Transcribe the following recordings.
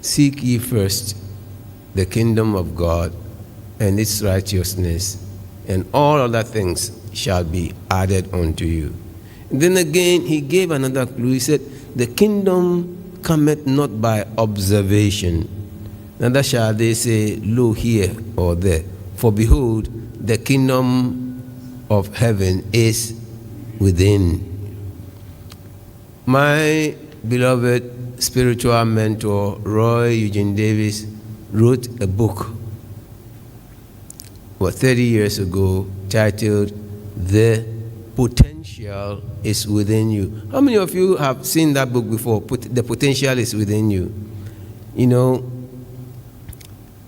Seek ye first the kingdom of God and its righteousness, and all other things shall be added unto you. And then again, he gave another clue. He said, the kingdom cometh not by observation, neither shall they say, lo here or there. For behold, the kingdom of heaven is within. My beloved spiritual mentor, Roy Eugene Davis, wrote a book 30 years ago titled The Potential is Within You. How many of you have seen that book before? The Potential is Within You. You know,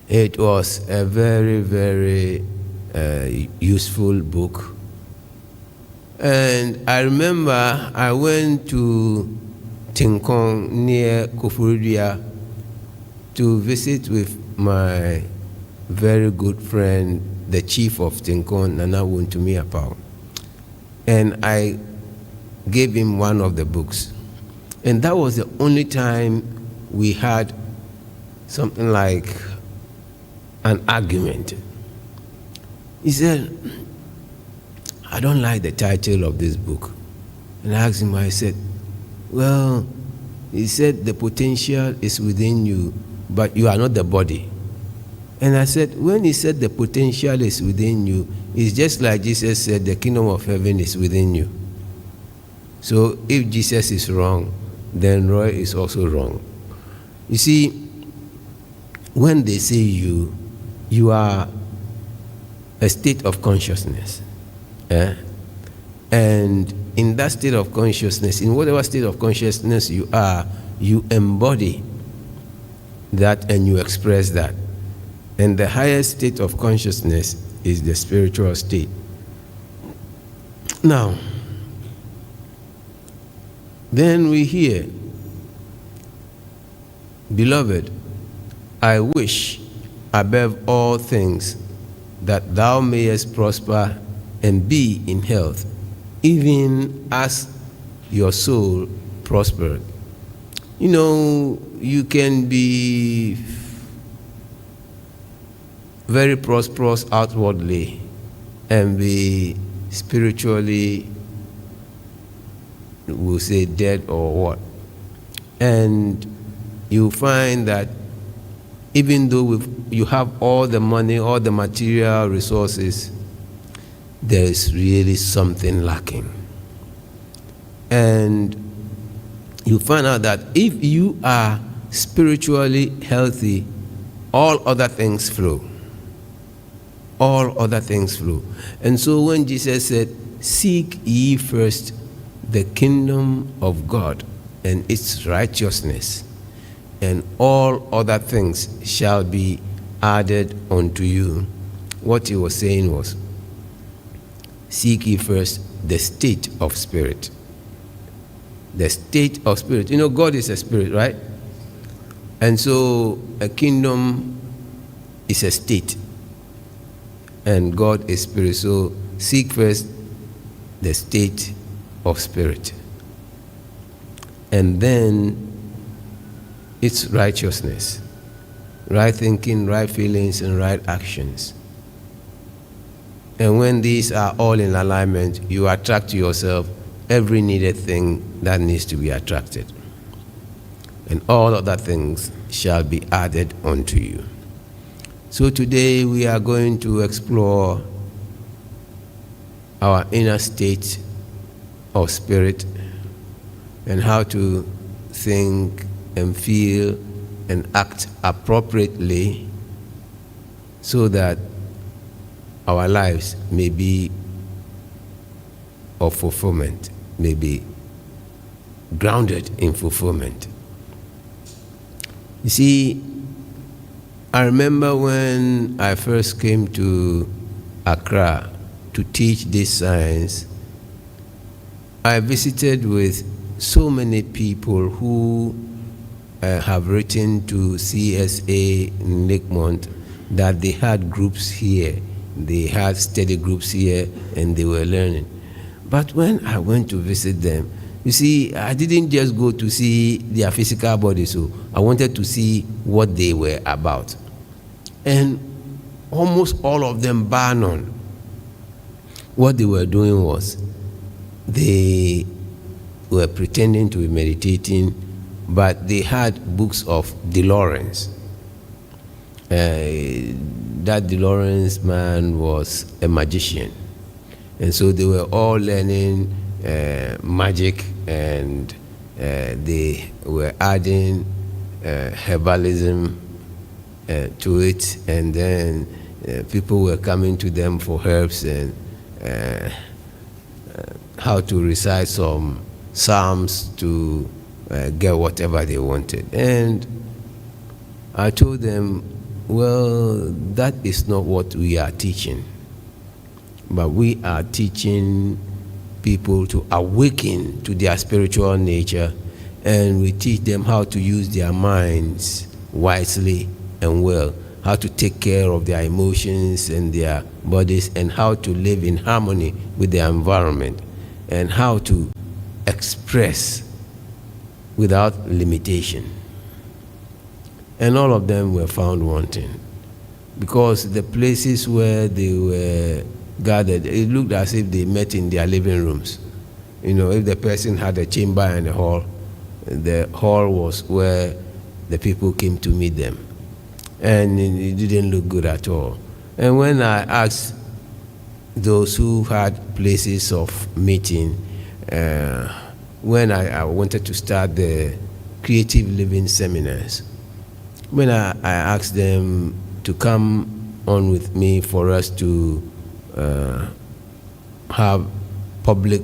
it was a very, very useful book. And I remember I went to Tinkong near Koforidua to visit with my very good friend, the chief of Tinkong, Nana Wuntumi Apau. And I gave him one of the books. And that was the only time we had something like an argument. He said, I don't like the title of this book. And I asked him, I said, well, he said the potential is within you, but you are not the body. And I said, when he said the potential is within you, it's just like Jesus said the kingdom of heaven is within you. So if Jesus is wrong, then Roy is also wrong. You see, when they say you are a state of consciousness. And in that state of consciousness, in whatever state of consciousness you are, you embody that and you express that. And the highest state of consciousness is the spiritual state. Now, then we hear, beloved, I wish above all things that thou mayest prosper and be in health, even as your soul prospered. You know, you can be very prosperous outwardly and be spiritually, we'll say, dead or what. And you find that even though you have all the money, all the material resources, there is really something lacking. And you find out that if you are spiritually healthy, all other things flow. All other things flow. And so when Jesus said, seek ye first the kingdom of God and its righteousness, and all other things shall be added unto you, what he was saying was, seek ye first the state of spirit. The state of spirit. You know, God is a spirit, right? And so a kingdom is a state. And God is spirit. So seek first the state of spirit. And then its righteousness. Right thinking, right feelings, and right actions. And when these are all in alignment, you attract to yourself every needed thing that needs to be attracted. And all other things shall be added unto you. So today we are going to explore our inner state of spirit and how to think and feel and act appropriately so that our lives may be of fulfillment, may be grounded in fulfillment. You see, I remember when I first came to Accra to teach this science, I visited with so many people who have written to CSA in Lakeland that they had groups here. They had study groups here and they were learning. But when I went to visit them, You see, I didn't just go to see their physical body, so I wanted to see what they were about. And almost all of them, bar none, what they were doing was they were pretending to be meditating, but they had books of DeLoreans. That DeLoreans man was a magician. And so they were all learning magic, and they were adding herbalism to it, and then people were coming to them for herbs and how to recite some psalms to get whatever they wanted. And I told them, well, that is not what we are teaching, but we are teaching people to awaken to their spiritual nature, and we teach them how to use their minds wisely and well, how to take care of their emotions and their bodies, and how to live in harmony with their environment, and how to express without limitation. And all of them were found wanting, because the places where they were gathered, it looked as if they met in their living rooms. You know, if the person had a chamber and a hall, the hall was where the people came to meet them. And it didn't look good at all. And when I asked those who had places of meeting, when I wanted to start the creative living seminars, when I asked them to come on with me for us to have public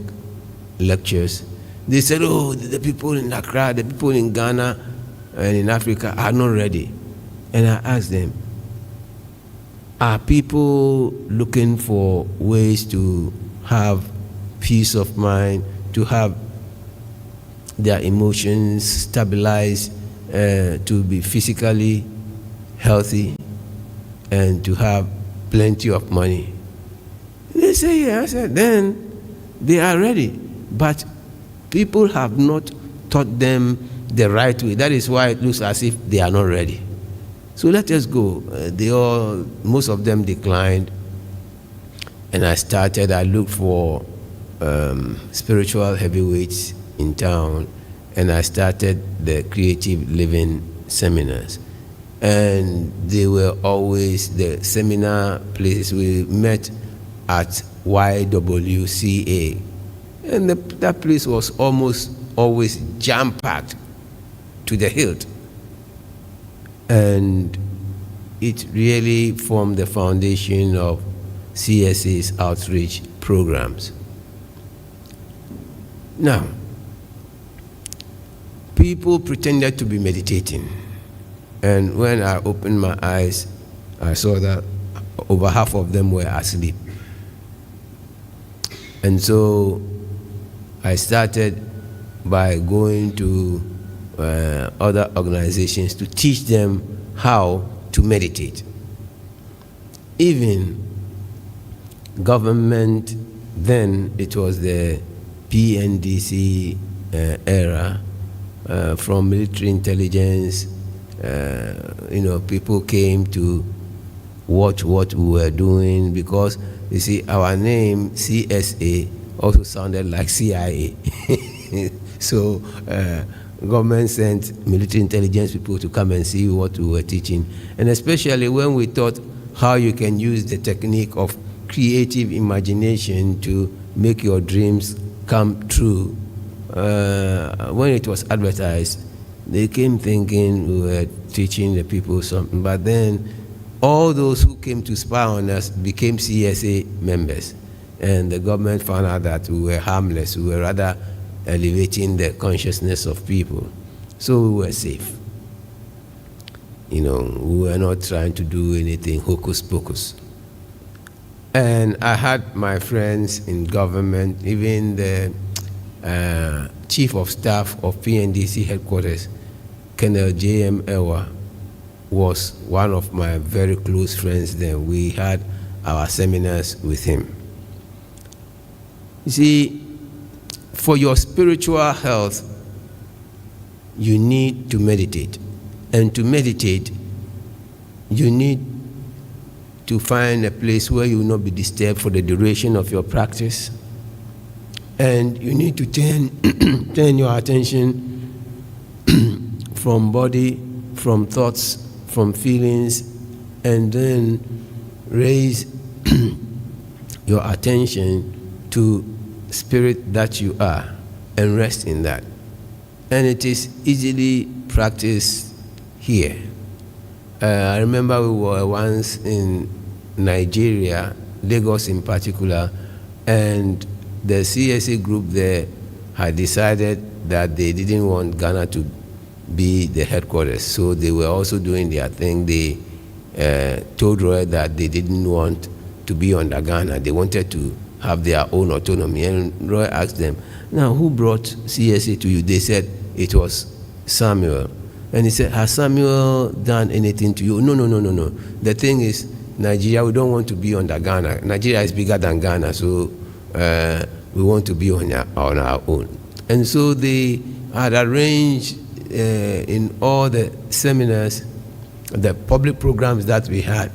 lectures, they said, oh, the people in Accra, the people in Ghana and in Africa are not ready. And I asked them, are people looking for ways to have peace of mind, to have their emotions stabilized, to be physically healthy, and to have plenty of money? They say, yeah. I said, then they are ready. But people have not taught them the right way. That is why it looks as if they are not ready. So let us go. Most of them declined. And I looked for spiritual heavyweights in town, and I started the creative living seminars. And they were always the seminar places. We met at YWCA. And that place was almost always jam-packed to the hilt. And it really formed the foundation of CSA's outreach programs. Now, people pretended to be meditating. And when I opened my eyes, I saw that over half of them were asleep. And so I started by going to other organizations to teach them how to meditate. Even government, then it was the PNDC era, from military intelligence, people came to watch what we were doing, because you see, our name CSA also sounded like CIA. So government sent military intelligence people to come and see what we were teaching. And especially when we taught how you can use the technique of creative imagination to make your dreams come true. When it was advertised, they came thinking we were teaching the people something. But then all those who came to spy on us became CSA members. And the government found out that we were harmless. We were rather elevating the consciousness of people. So we were safe. We were not trying to do anything hocus pocus. And I had my friends in government, even the chief of staff of PNDC headquarters, Colonel J.M. Ewa, was one of my very close friends then. We had our seminars with him. You see, for your spiritual health, you need to meditate. And to meditate, you need to find a place where you will not be disturbed for the duration of your practice. And you need to turn your attention from body, from thoughts, from feelings, and then raise your attention to spirit that you are and rest in that. And it is easily practiced here. I remember we were once in Nigeria, Lagos in particular, and the CSA group there had decided that they didn't want Ghana to be the headquarters, so they were also doing their thing. They told Roy that they didn't want to be under Ghana. They wanted to have their own autonomy. And Roy asked them, now, who brought CSA to you? They said it was Samuel. And he said, has Samuel done anything to you? No. The thing is, Nigeria, we don't want to be under Ghana. Nigeria is bigger than Ghana, so we want to be on our own. And so they had arranged in all the seminars, the public programs that we had,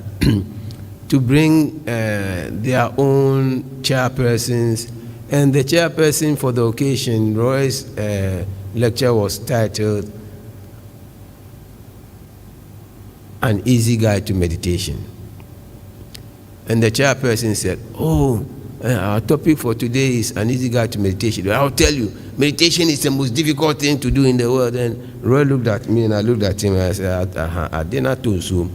to bring their own chairpersons. And the chairperson for the occasion, Roy's lecture was titled, An Easy Guide to Meditation. And the chairperson said, our topic for today is an easy guide to meditation. I'll tell you, meditation is the most difficult thing to do in the world. And Roy looked at me and I looked at him and I said, I did not do so.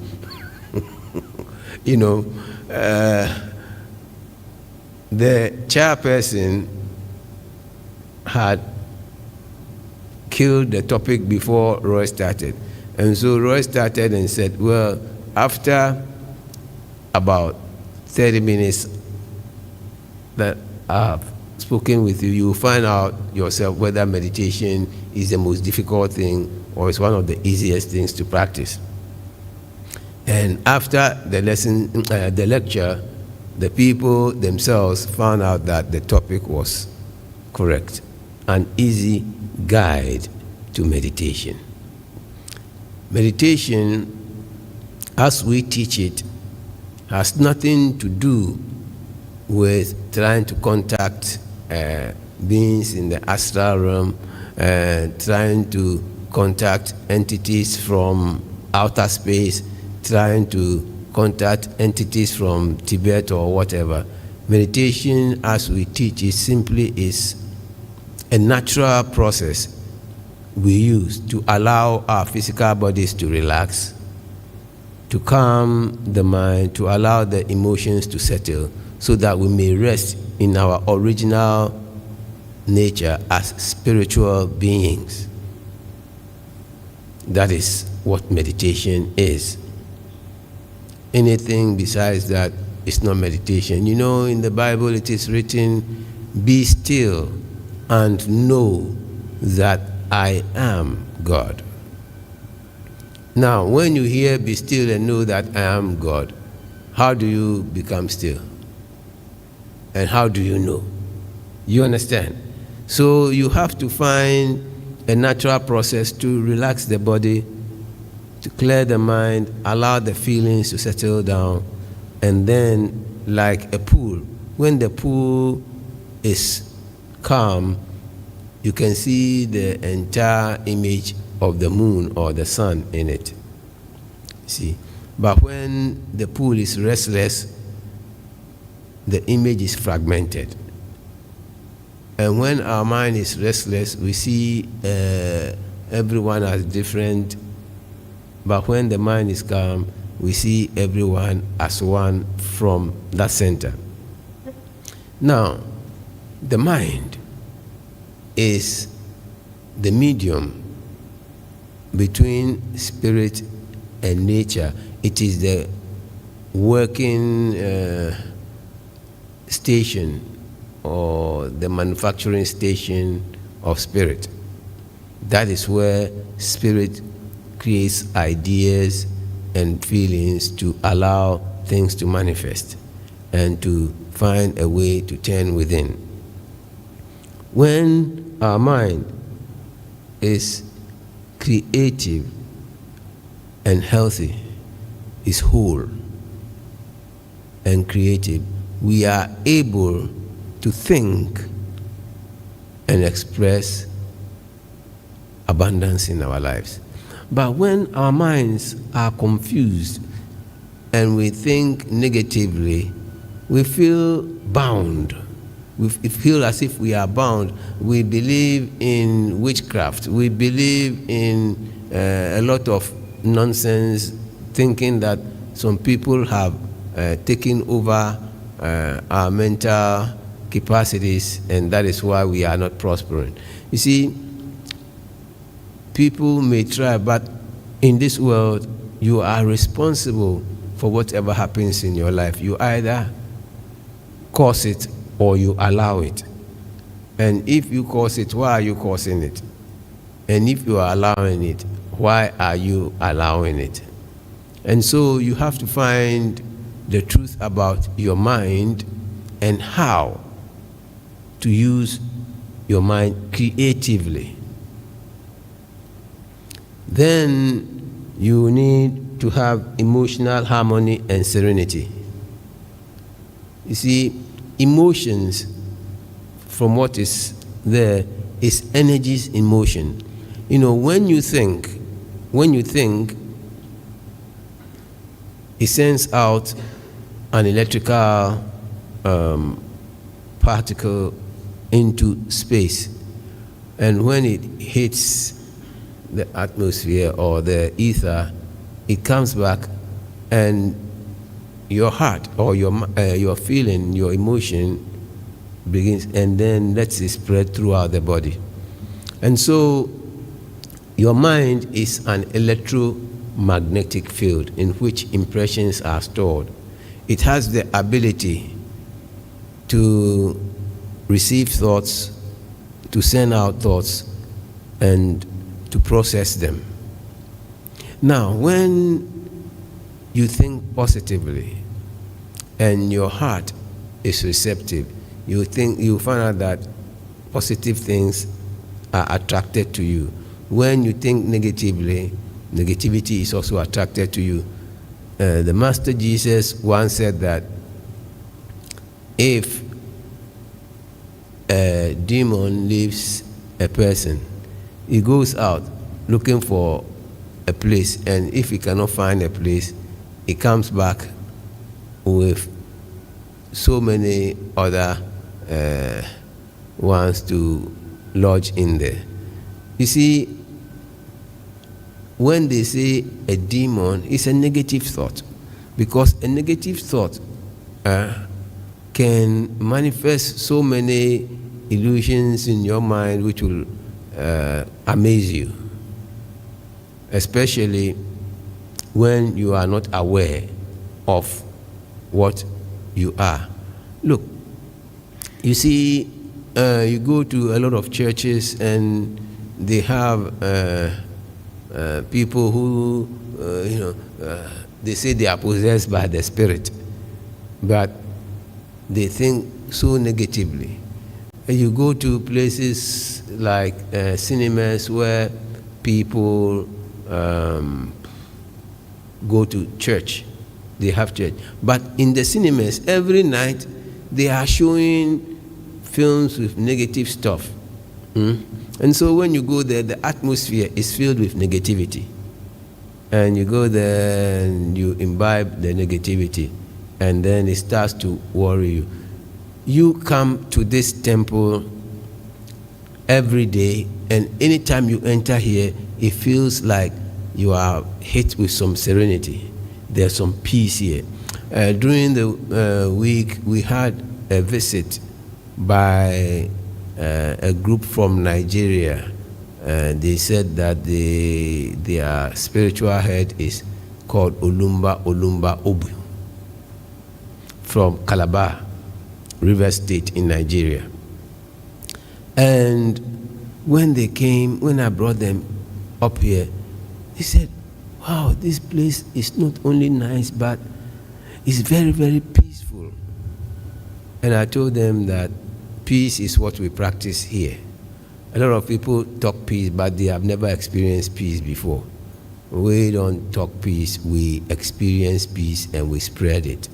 The chairperson had killed the topic before Roy started. And so Roy started and said, well, after about 30 minutes that I've spoken with you, you will find out yourself whether meditation is the most difficult thing or it's one of the easiest things to practice. And after the lesson, the lecture, the people themselves found out that the topic was correct. An easy guide to meditation. Meditation, as we teach it, has nothing to do with trying to contact beings in the astral realm, trying to contact entities from outer space, trying to contact entities from Tibet or whatever. Meditation, as we teach it, simply is a natural process we use to allow our physical bodies to relax, to calm the mind, to allow the emotions to settle, so that we may rest in our original nature as spiritual beings. That is what meditation is. Anything besides that is not meditation. You know, in the Bible it is written, be still and know that I am God. Now, when you hear be still and know that I am God, how do you become still? And how do you know? You understand? So you have to find a natural process to relax the body, to clear the mind, allow the feelings to settle down, and then, like a pool, when the pool is calm, you can see the entire image of the moon or the sun in it. See? But when the pool is restless, the image is fragmented. And when our mind is restless, we see everyone as different. But when the mind is calm, we see everyone as one from that center. Now, the mind is the medium between spirit and nature. It is the working station or the manufacturing station of spirit. That is where spirit creates ideas and feelings to allow things to manifest and to find a way to turn within. When our mind is creative and healthy, is whole and creative, we are able to think and express abundance in our lives. But when our minds are confused and we think negatively, we feel bound. We feel as if we are bound. We believe in witchcraft. We believe in a lot of nonsense, thinking that some people have taken over our mental capacities, and that is why we are not prospering. You see, people may try, but in this world, you are responsible for whatever happens in your life. You either cause it or you allow it. And if you cause it, why are you causing it? And if you are allowing it, why are you allowing it? And so you have to find the truth about your mind and how to use your mind creatively. Then you need to have emotional harmony and serenity. You see, emotions, from what is there, is energies in motion. You know, when you think, it sends out an electrical particle into space, and when it hits the atmosphere or the ether, it comes back, and your heart or your feeling, your emotion begins, and then lets it spread throughout the body. And so your mind is an electromagnetic field in which impressions are stored. It has the ability to receive thoughts, to send out thoughts, and to process them. Now, when you think positively and your heart is receptive, you find out that positive things are attracted to you. When you think negatively, negativity is also attracted to you. The Master Jesus once said that if a demon leaves a person, he goes out looking for a place, and if he cannot find a place, he comes back with so many other ones to lodge in there. You see, when they say a demon, it's a negative thought, because a negative thought can manifest so many illusions in your mind which will amaze you, especially when you are not aware of what you are. Look, you see, you go to a lot of churches and they have people who, they say they are possessed by the spirit, but they think so negatively. And you go to places like cinemas where people go to church, they have church. But in the cinemas, every night, they are showing films with negative stuff. And so when you go there, the atmosphere is filled with negativity. And you go there and you imbibe the negativity, and then it starts to worry you. You come to this temple every day, and anytime you enter here, it feels like you are hit with some serenity. There's some peace here. During the week, we had a visit by a group from Nigeria. They said that their spiritual head is called Olumba Obu, from Calabar, River State in Nigeria. And when they came, when I brought them up here, they said, wow, this place is not only nice, but it's very, very peaceful. And I told them that peace is what we practice here. A lot of people talk peace, but they have never experienced peace before. We don't talk peace, we experience peace and we spread it.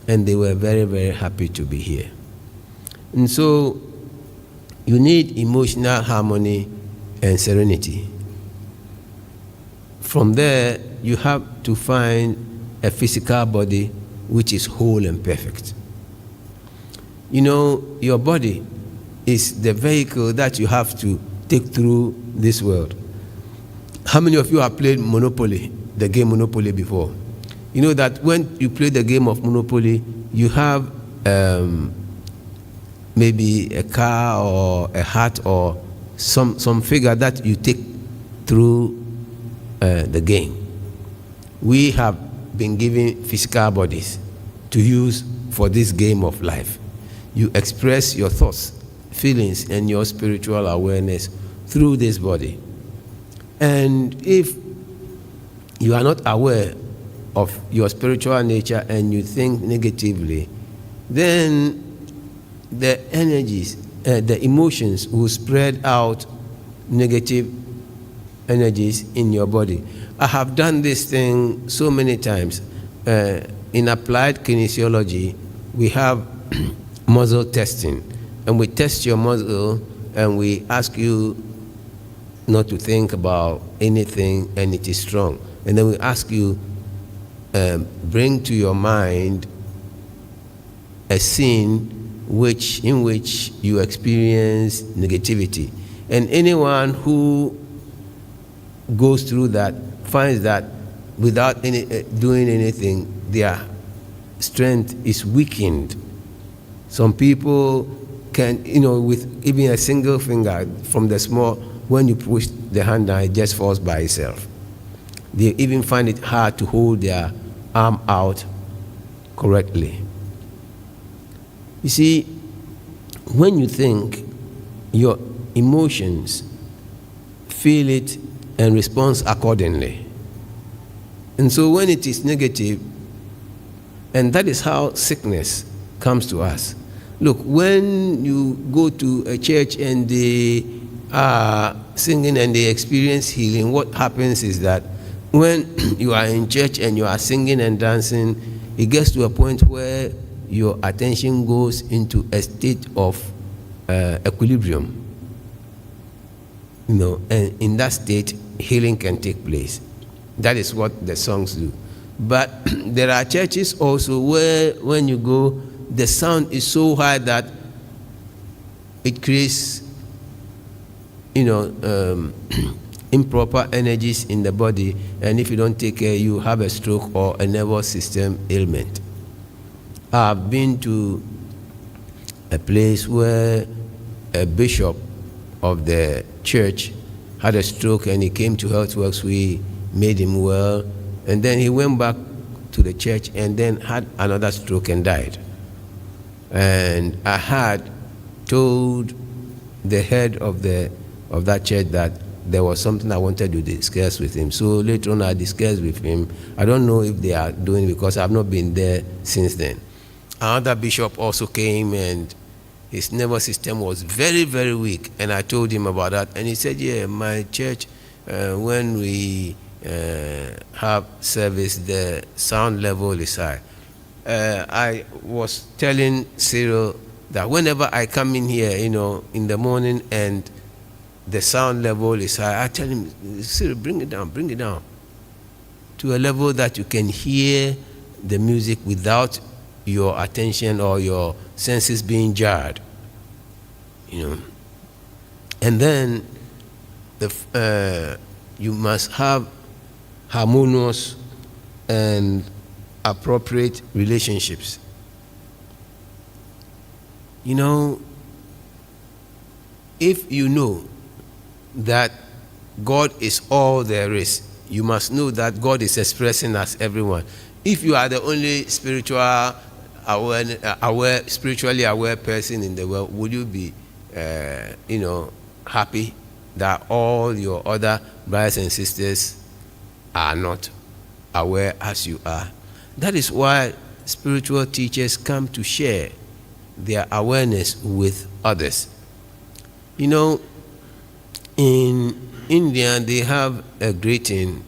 And they were very, very happy to be here. And so you need emotional harmony and serenity. From there, you have to find a physical body which is whole and perfect. You know, your body is the vehicle that you have to take through this world. How many of you have played Monopoly, the game Monopoly before? You know that when you play the game of Monopoly, you have maybe a car or a hat or some figure that you take through the game. We have been given physical bodies to use for this game of life. You express your thoughts, feelings, and your spiritual awareness through this body. And if you are not aware of your spiritual nature and you think negatively, then the energies, the emotions will spread out negative energies in your body. I have done this thing so many times. In applied kinesiology, we have muscle testing, and we test your muscle and we ask you not to think about anything, and it is strong. And then we ask you, bring to your mind a scene in which you experience negativity. And anyone who goes through that finds that without doing anything, their strength is weakened. Some people can, with even a single finger from the small, when you push the hand down, it just falls by itself. They even find it hard to hold their arm out correctly. You see, when you think, your emotions feel it and respond accordingly. And so when it is negative, and that is how sickness comes to us. Look, when you go to a church and they are singing and they experience healing, what happens is that when you are in church and you are singing and dancing, it gets to a point where your attention goes into a state of equilibrium. And in that state, healing can take place. That is what the songs do. But there are churches also where when you go, the sound is so high that it creates, improper energies in the body, and if you don't take care, you have a stroke or a nervous system ailment. I've been to a place where a bishop of the church had a stroke and he came to HealthWorks. We made him well, and then he went back to the church and then had another stroke and died. And I had told the head of that church that there was something I wanted to discuss with him. So later on I discussed with him. I don't know if they are doing it because I've not been there since then. Another bishop also came and his nervous system was very, very weak. And I told him about that. And he said, yeah, my church, when we have service, the sound level is high. I was telling Cyril that whenever I come in here, in the morning and the sound level is high, I tell him, Cyril, bring it down to a level that you can hear the music without your attention or your senses being jarred. And then you must have harmonious and appropriate relationships. If you know that God is all there is, you must know that God is expressing as everyone. If you are the only spiritually aware person in the world, would you be, happy that all your other brothers and sisters are not aware as you are? That is why spiritual teachers come to share their awareness with others. You know, in India, they have a greeting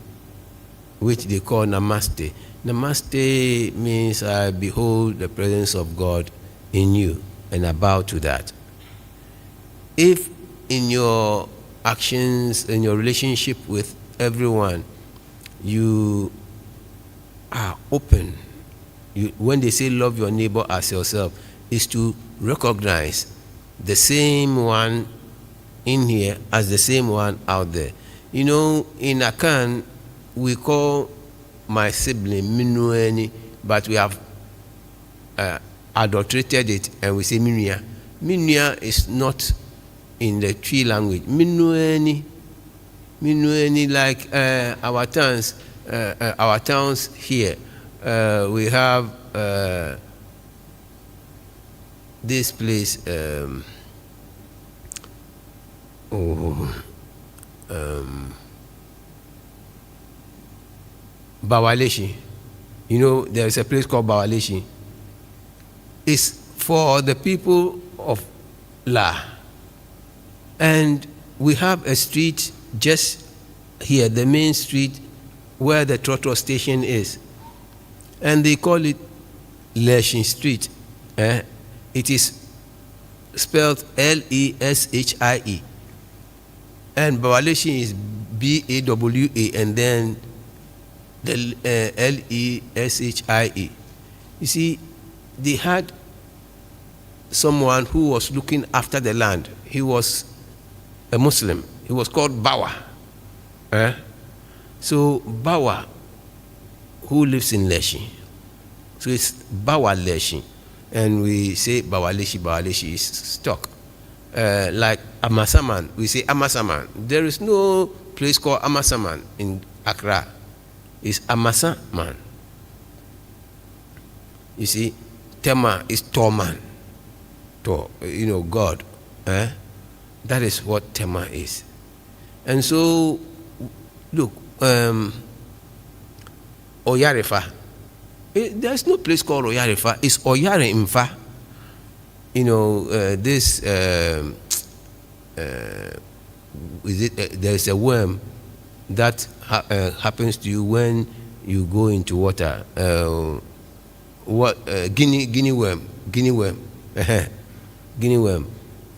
which they call Namaste. Namaste means I behold the presence of God in you and I bow to that. If in your actions, in your relationship with everyone, you are open, when they say love your neighbor as yourself, is to recognize the same one in here as the same one out there. You know, in Akan, we call my sibling Minueni, but we have adulterated it and we say Minuya. Minuya is not in the Tree language. Minueni, like our towns here. We have this place. Bawaleshi. You know, there's a place called Bawaleshi. It's for the people of La. And we have a street just here, the main street where the Trotro station is. And they call it Leshin Street. It is spelled L-E-S-H-I-E. And Bawaleshi is B-A-W-A and then the L-E-S-H-I-E. You see, they had someone who was looking after the land. He was a Muslim. He was called Bawa. So Bawa, who lives in Leshi. So it's Bawa Leshi. And we say Bawaleshi, Bawaleshi is stuck. Like Amasaman, we say Amasaman. There is no place called Amasaman in Accra. It's Amasaman. You see, Tema is Toman. To, you know, God. That is what Tema is. And so, look, Oyarefa. There's no place called Oyarefa. It's Oyare Mfa. You know, there's a worm that happens to you when you go into water. Guinea worm. Guinea worm.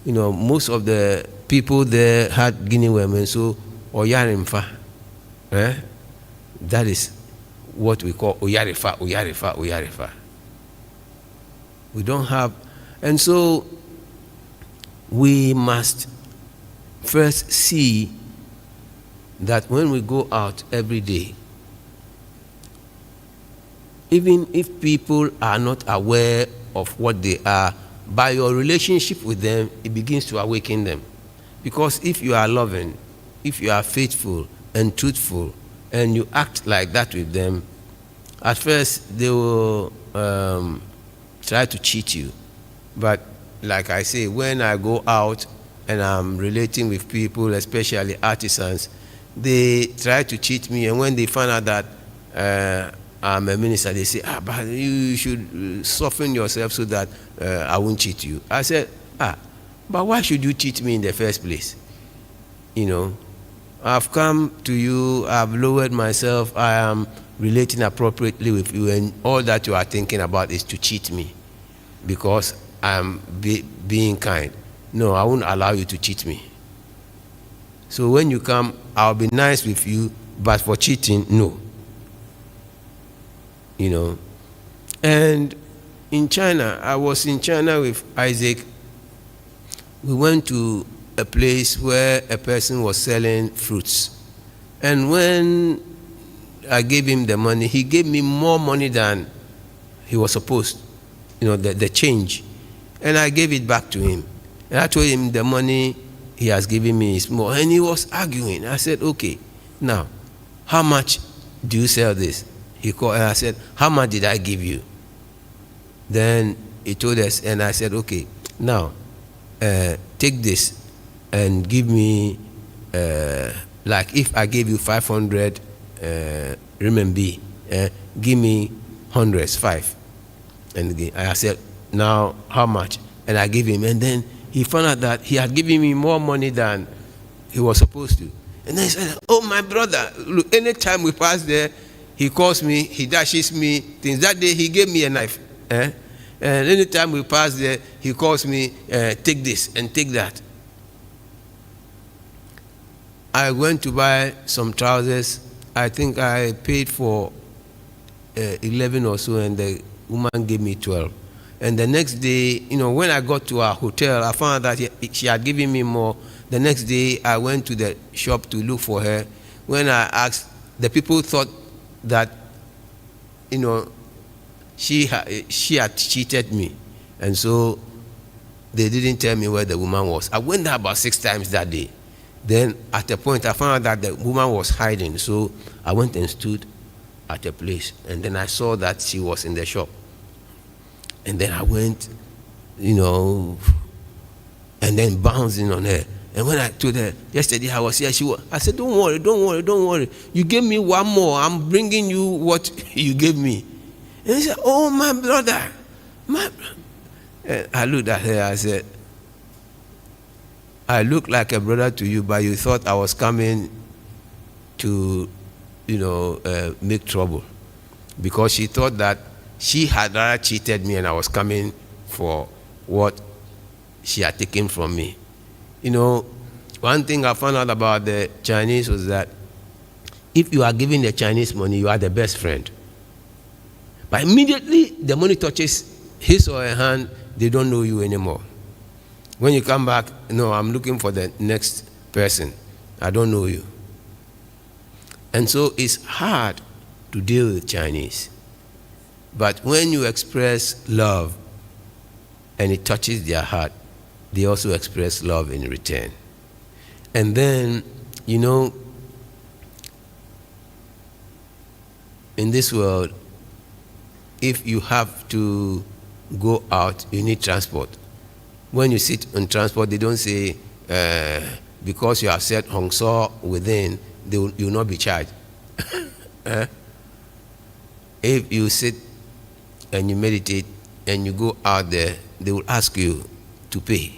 You know, most of the people there had guinea worm, and so Oyarimfa. That is what we call Oyarifa. We don't have, and so we must first see that when we go out every day, even if people are not aware of what they are, by your relationship with them, it begins to awaken them. Because if you are loving, if you are faithful and truthful, and you act like that with them, at first they will try to cheat you. But like I say, when I go out and I'm relating with people, especially artisans, they try to cheat me, and when they find out that I'm a minister, they say, but you should soften yourself so that I won't cheat you. I said, but why should you cheat me in the first place? You know, I've come to you, I've lowered myself, I am relating appropriately with you, and all that you are thinking about is to cheat me because I'm being kind. No, I won't allow you to cheat me. So when you come, I'll be nice with you, but for cheating, no. You know. And in China, I was in China with Isaac. We went to a place where a person was selling fruits. And when I gave him the money, he gave me more money than he was supposed, you know, the change. And I gave it back to him. And I told him the money he has given me is more. And he was arguing. I said, okay, now, how much do you sell this? He called and I said, how much did I give you? Then he told us, and I said, okay, now, take this and give me, like if I gave you 500 renminbi, give me hundreds, 5. And I said, Now, how much? And I give him. And then he found out that he had given me more money than he was supposed to. And then he said, oh, my brother, look, anytime we pass there, he calls me, he dashes me things. That day, he gave me a knife. And anytime we pass there, he calls me, take this and take that. I went to buy some trousers. I think I paid for 11 or so, and the woman gave me 12. And the next day, when I got to our hotel, I found out that she had given me more. The next day, I went to the shop to look for her. When I asked, the people thought that, she had cheated me. And so they didn't tell me where the woman was. I went there about 6 times that day. Then at a point, I found out that the woman was hiding. So I went and stood at a place. And then I saw that she was in the shop. And then I went, and then bouncing on her. And when I told her, yesterday I was here, I said, don't worry. You gave me one more. I'm bringing you what you gave me. And she said, oh, my brother. And I looked at her, I said, I look like a brother to you, but you thought I was coming to, make trouble. Because she thought that she had rather cheated me and I was coming for what she had taken from me. One thing I found out about the Chinese was that if you are giving the Chinese money, you are the best friend. But immediately the money touches his or her hand, they don't know you anymore. When you come back, no, I'm looking for the next person. I don't know you. And so it's hard to deal with Chinese. But when you express love and it touches their heart, they also express love in return. And then, in this world, if you have to go out, you need transport. When you sit on transport, they don't say, because you have said Hong So within, you will not be charged. If you sit and you meditate and you go out there, they will ask you to pay.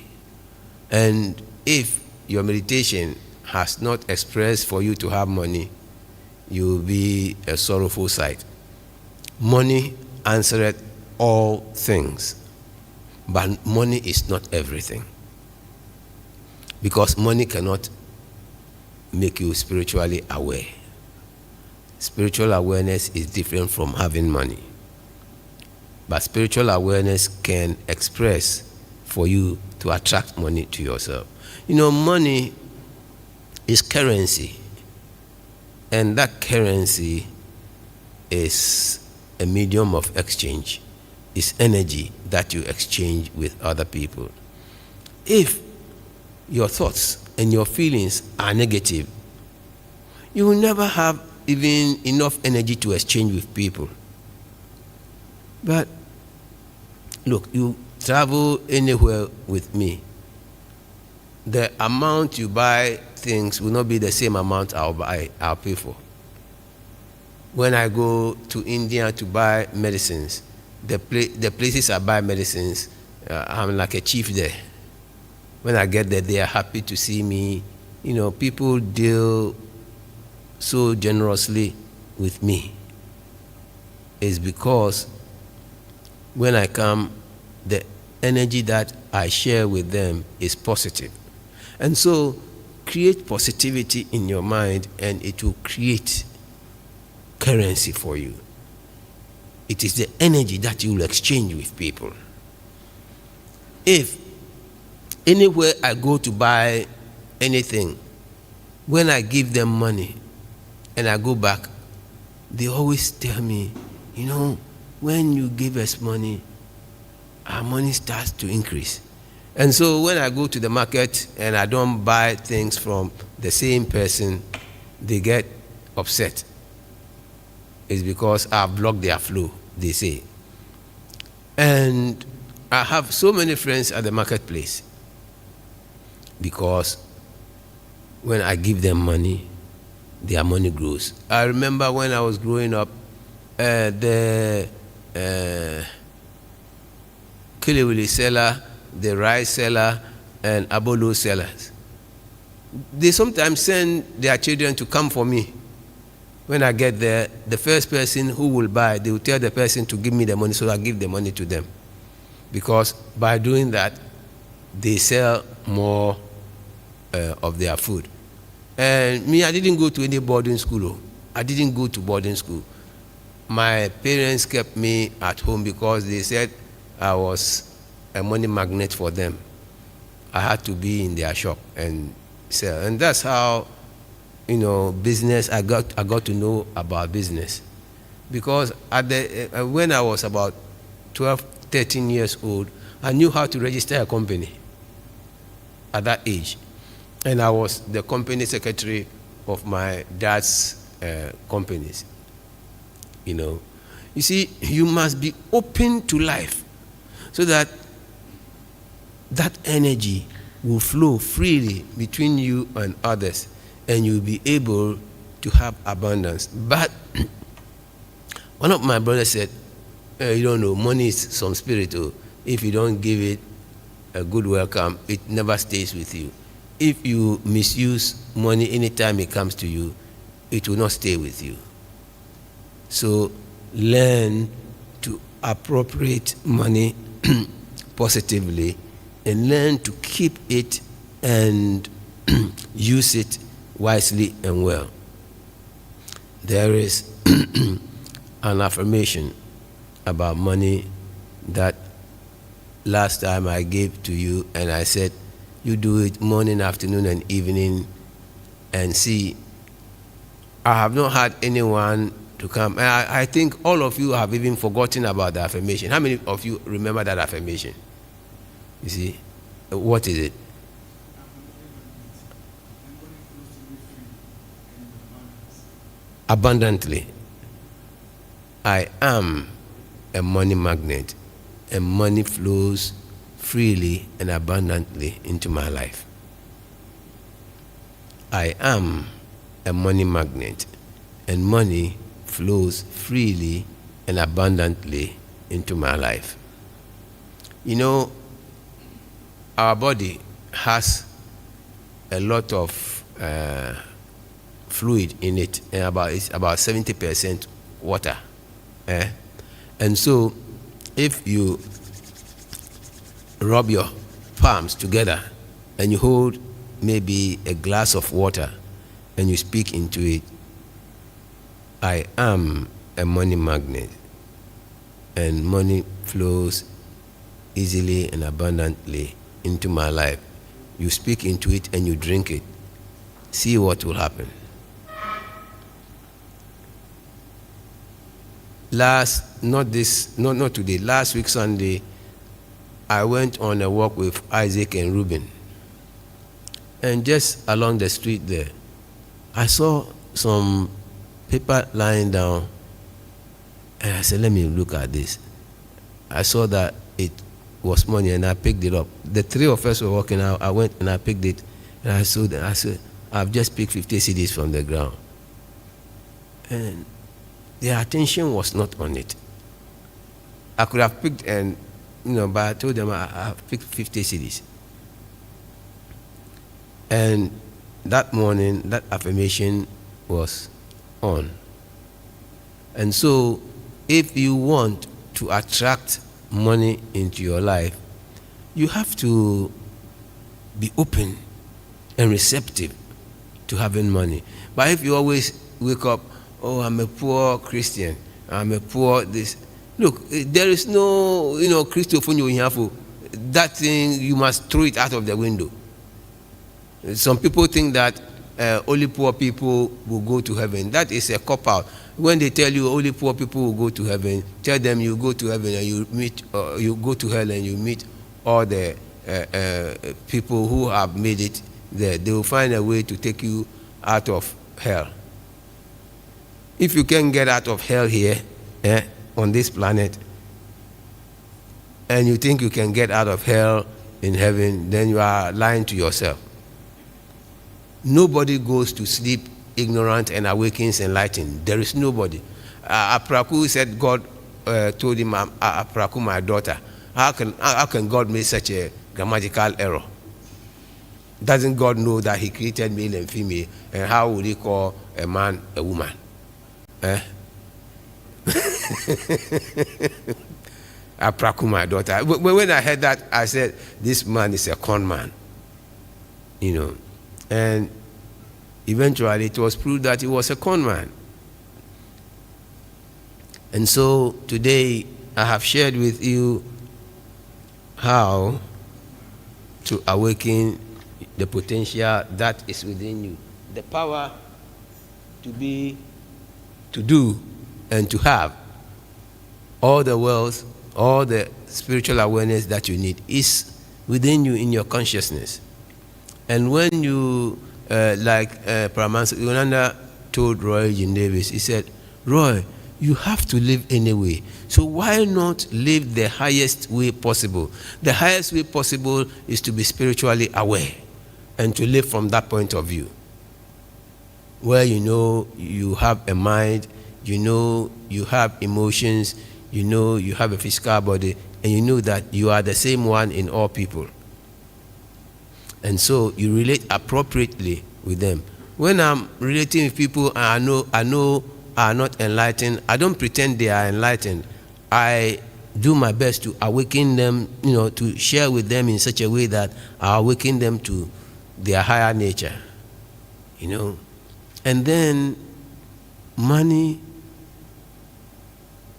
And if your meditation has not expressed for you to have money, you will be a sorrowful sight. Money answereth all things. But money is not everything. Because money cannot make you spiritually aware. Spiritual awareness is different from having money. But spiritual awareness can express for you to attract money to yourself. Money is currency. And that currency is a medium of exchange. It's energy that you exchange with other people. If your thoughts and your feelings are negative, you will never have even enough energy to exchange with people. But look, you travel anywhere with me, the amount you buy things will not be the same amount I'll pay for. When I go to India to buy medicines, the places I buy medicines, I'm like a chief there. When I get there, they are happy to see me. People deal so generously with me. It's because when I come, the energy that I share with them is positive. And so, create positivity in your mind and it will create currency for you. It is the energy that you will exchange with people. If anywhere I go to buy anything, when I give them money and I go back, they always tell me, when you give us money, our money starts to increase. And so when I go to the market and I don't buy things from the same person, they get upset. It's because I've blocked their flow, they say. And I have so many friends at the marketplace because when I give them money, their money grows. I remember when I was growing up, Kilewili seller, the rice seller, and abolo sellers. They sometimes send their children to come for me. When I get there, the first person who will buy, they will tell the person to give me the money, so I give the money to them. Because by doing that, they sell more of their food. And me, I didn't go to any boarding school. I didn't go to boarding school. My parents kept me at home because they said I was a money magnet for them. I had to be in their shop and sell. And that's how, business, I got to know about business. Because when I was about 12, 13 years old, I knew how to register a company at that age. And I was the company secretary of my dad's companies. You see, you must be open to life so that that energy will flow freely between you and others, and you'll be able to have abundance. But one of my brothers said, you don't know, money is some spirit. If you don't give it a good welcome, it never stays with you. If you misuse money anytime it comes to you, it will not stay with you. So learn to appropriate money positively, and learn to keep it and use it wisely and well. There is an affirmation about money that last time I gave to you, and I said, you do it morning, afternoon, and evening, and see. I have not had anyone to come. And I think all of you have even forgotten about the affirmation. How many of you remember that affirmation? You see, what is it? Abundantly. I am a money magnet, and money flows freely and abundantly into my life. I am a money magnet, and money flows freely and abundantly into my life. Our body has a lot of fluid in it, and it's about 70% water. And so if you rub your palms together and you hold maybe a glass of water and you speak into it, I am a money magnet, and money flows easily and abundantly into my life. You speak into it and you drink it. See what will happen. Not today, last week Sunday, I went on a walk with Isaac and Reuben. And just along the street there, I saw some paper lying down, and I said, let me look at this. I saw that it was money, and I picked it up. The three of us were walking out. I went and I picked it, and I said, I've just picked 50 cedis from the ground. And their attention was not on it. I could have picked, but I told them I picked 50 cedis. And that morning, that affirmation was on. And so, if you want to attract money into your life, you have to be open and receptive to having money. But if you always wake up, oh, I'm a poor Christian, I'm a poor this. Look, there is no, Christophonio. That thing, you must throw it out of the window. Some people think that only poor people will go to heaven. That is a cop-out. When they tell you only poor people will go to heaven, tell them you go to heaven and you go to hell and you meet all the people who have made it there. They will find a way to take you out of hell. If you can get out of hell here, on this planet, and you think you can get out of hell in heaven, then you are lying to yourself. Nobody goes to sleep ignorant and awakens enlightened. There is nobody. Apraku said God told him, Apraku, my daughter, How can God make such a grammatical error? Doesn't God know that he created male and female? And how would he call a man a woman? Eh? Apraku, my daughter. When I heard that, I said, this man is a con man. You know. And eventually it was proved that he was a con man. And so today I have shared with you how to awaken the potential that is within you. The power to be, to do, and to have all the wealth, all the spiritual awareness that you need is within you in your consciousness. And when you, like Paramansa Yonanda told Roy Jean Davis, he said, Roy, you have to live anyway. So why not live the highest way possible? The highest way possible is to be spiritually aware and to live from that point of view, where you know you have a mind, you know you have emotions, you know you have a physical body, and you know that you are the same one in all people. And so you relate appropriately with them. When I'm relating with people and I know are not enlightened, I don't pretend they are enlightened. I do my best to awaken them, you know, to share with them in such a way that I awaken them to their higher nature, you know. And then money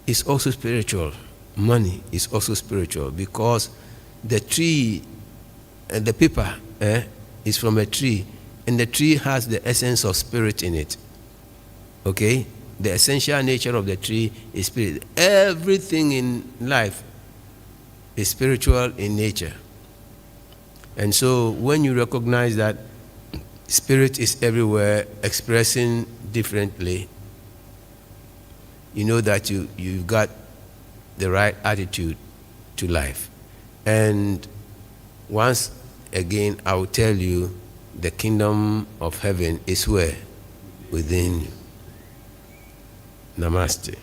is also spiritual. Money is also spiritual because the tree and the paper is from a tree, and the tree has the essence of spirit in it. Okay? The essential nature of the tree is spirit. Everything in life is spiritual in nature. And so when you recognize that spirit is everywhere, expressing differently, you know that you've got the right attitude to life. And once again, I will tell you, the kingdom of heaven is where? Within you. Namaste.